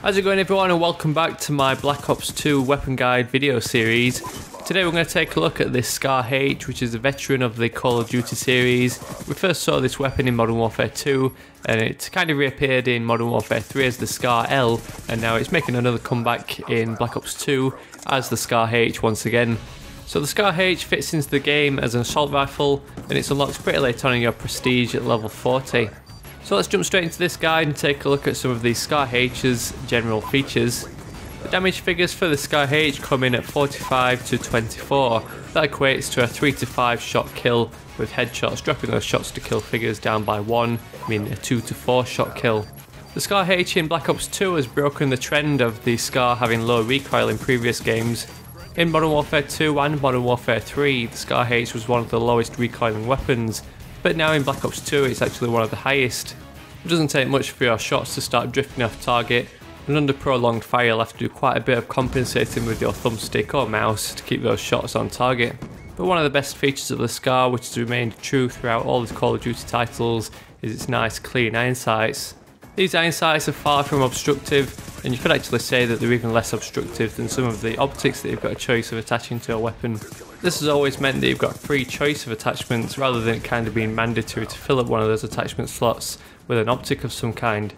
How's it going everyone, and welcome back to my Black Ops 2 weapon guide video series. Today we're going to take a look at this Scar H, which is a veteran of the Call of Duty series. We first saw this weapon in Modern Warfare 2 and it kind of reappeared in Modern Warfare 3 as the Scar L, and now it's making another comeback in Black Ops 2 as the Scar H once again. So the Scar H fits into the game as an assault rifle and it's unlocked pretty late on in your prestige at level 40. So let's jump straight into this guide and take a look at some of the Scar H's general features. The damage figures for the Scar H come in at 45 to 24. That equates to a 3 to 5 shot kill, with headshots dropping those shots to kill figures down by 1, meaning a 2 to 4 shot kill. The Scar H in Black Ops 2 has broken the trend of the Scar having low recoil in previous games. In Modern Warfare 2 and Modern Warfare 3, the Scar H was one of the lowest recoiling weapons, but now in Black Ops 2 it's actually one of the highest. It doesn't take much for your shots to start drifting off target, and under prolonged fire you'll have to do quite a bit of compensating with your thumbstick or mouse to keep those shots on target. But one of the best features of the Scar, which has remained true throughout all the Call of Duty titles, is its nice clean iron sights. These iron sights are far from obstructive, and you could actually say that they're even less obstructive than some of the optics that you've got a choice of attaching to a weapon. This has always meant that you've got a free choice of attachments rather than it kind of being mandatory to fill up one of those attachment slots with an optic of some kind.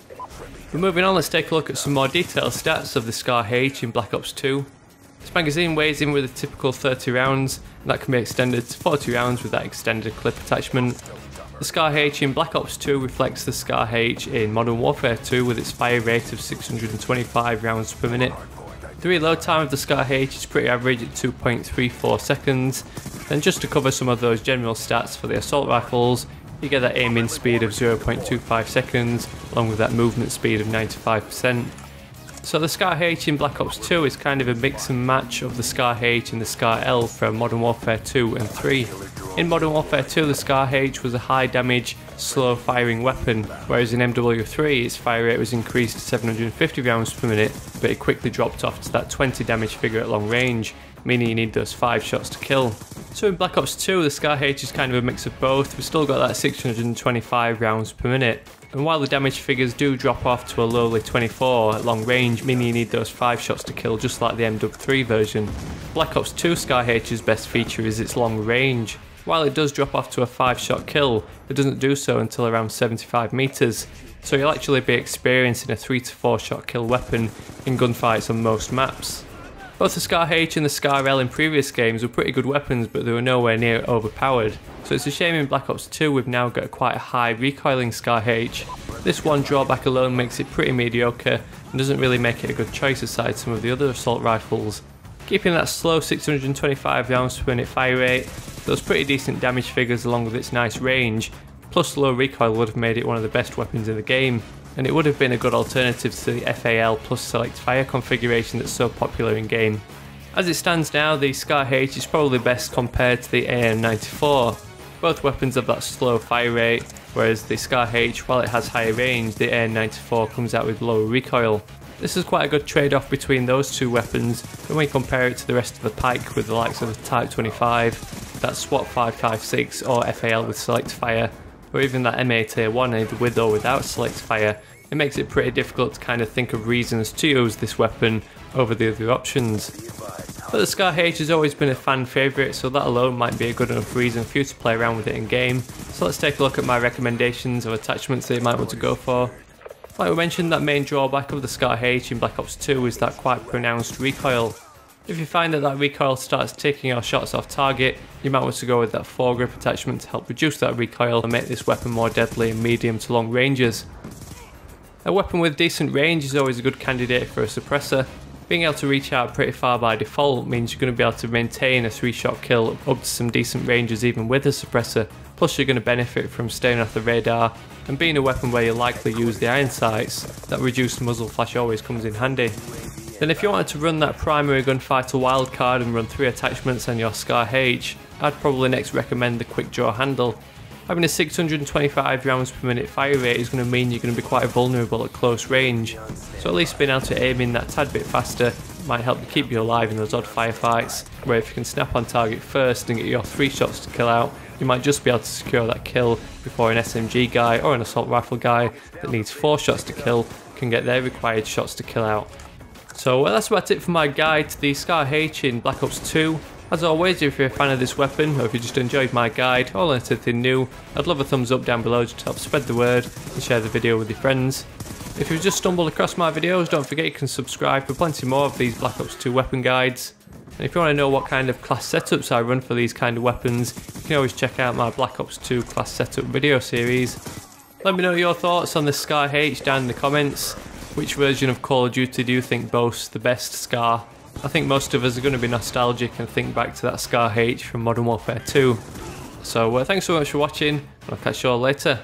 But moving on, let's take a look at some more detailed stats of the Scar H in Black Ops 2. This magazine weighs in with a typical 30 rounds, and that can be extended to 40 rounds with that extended clip attachment. The Scar H in Black Ops 2 reflects the Scar H in Modern Warfare 2 with its fire rate of 625 rounds per minute. The reload time of the Scar H is pretty average at 2.34 seconds, and just to cover some of those general stats for the assault rifles, you get that aiming speed of 0.25 seconds along with that movement speed of 95%. So the Scar H in Black Ops 2 is kind of a mix and match of the Scar H and the Scar L from Modern Warfare 2 and 3. In Modern Warfare 2 the Scar H was a high damage, slow firing weapon, whereas in MW3 its fire rate was increased to 750 rounds per minute, but it quickly dropped off to that 20 damage figure at long range, meaning you need those 5 shots to kill. So in Black Ops 2 the Scar H is kind of a mix of both. We've still got that 625 rounds per minute, and while the damage figures do drop off to a lowly 24 at long range, meaning you need those 5 shots to kill just like the MW3 version, Black Ops 2 Scar H's best feature is its long range. While it does drop off to a 5 shot kill, it doesn't do so until around 75 meters, so you'll actually be experiencing a 3 to 4 shot kill weapon in gunfights on most maps. Both the Scar H and the Scar L in previous games were pretty good weapons, but they were nowhere near overpowered, so it's a shame in Black Ops 2 we've now got quite a high recoiling Scar H. This one drawback alone makes it pretty mediocre and doesn't really make it a good choice aside some of the other assault rifles. Keeping that slow 625 rounds per minute fire rate, those pretty decent damage figures along with its nice range, plus low recoil would have made it one of the best weapons in the game, and it would have been a good alternative to the FAL plus select fire configuration that's so popular in game. As it stands now, the Scar H is probably best compared to the AN-94. Both weapons have that slow fire rate, whereas the Scar H, while it has higher range, the AN-94 comes out with lower recoil. This is quite a good trade-off between those two weapons when we compare it to the rest of the pike with the likes of the Type 25, that SWAT 556 or FAL with select fire, or even that MA Tier 1 either with or without select fire. It makes it pretty difficult to kind of think of reasons to use this weapon over the other options. But the Scar H has always been a fan favourite, so that alone might be a good enough reason for you to play around with it in game. So let's take a look at my recommendations of attachments that you might want to go for. Like we mentioned, that main drawback of the Scar H in Black Ops 2 is that quite pronounced recoil. If you find that recoil starts taking your shots off target, you might want to go with that foregrip attachment to help reduce that recoil and make this weapon more deadly in medium to long ranges. A weapon with decent range is always a good candidate for a suppressor. Being able to reach out pretty far by default means you're going to be able to maintain a 3-shot kill up to some decent ranges even with a suppressor, plus you're going to benefit from staying off the radar, and being a weapon where you likely use the iron sights, that reduced muzzle flash always comes in handy. Then if you wanted to run that primary gunfighter wildcard and run 3 attachments on your Scar H, I'd probably next recommend the quick draw handle. Having a 625 rounds per minute fire rate is going to mean you're going to be quite vulnerable at close range, so at least being able to aim in that tad bit faster might help keep you alive in those odd firefights, where if you can snap on target first and get your 3 shots to kill out, you might just be able to secure that kill before an SMG guy or an assault rifle guy that needs 4 shots to kill can get their required shots to kill out. So that's about it for my guide to the Scar H in Black Ops 2. As always, if you're a fan of this weapon or if you just enjoyed my guide or learned anything new, I'd love a thumbs up down below to help spread the word and share the video with your friends. If you've just stumbled across my videos, don't forget you can subscribe for plenty more of these Black Ops 2 weapon guides. And if you want to know what kind of class setups I run for these kind of weapons, you can always check out my Black Ops 2 class setup video series. Let me know your thoughts on the Scar H down in the comments. Which version of Call of Duty do you think boasts the best Scar? I think most of us are going to be nostalgic and think back to that Scar H from Modern Warfare 2. So thanks so much for watching, and I'll catch you all later.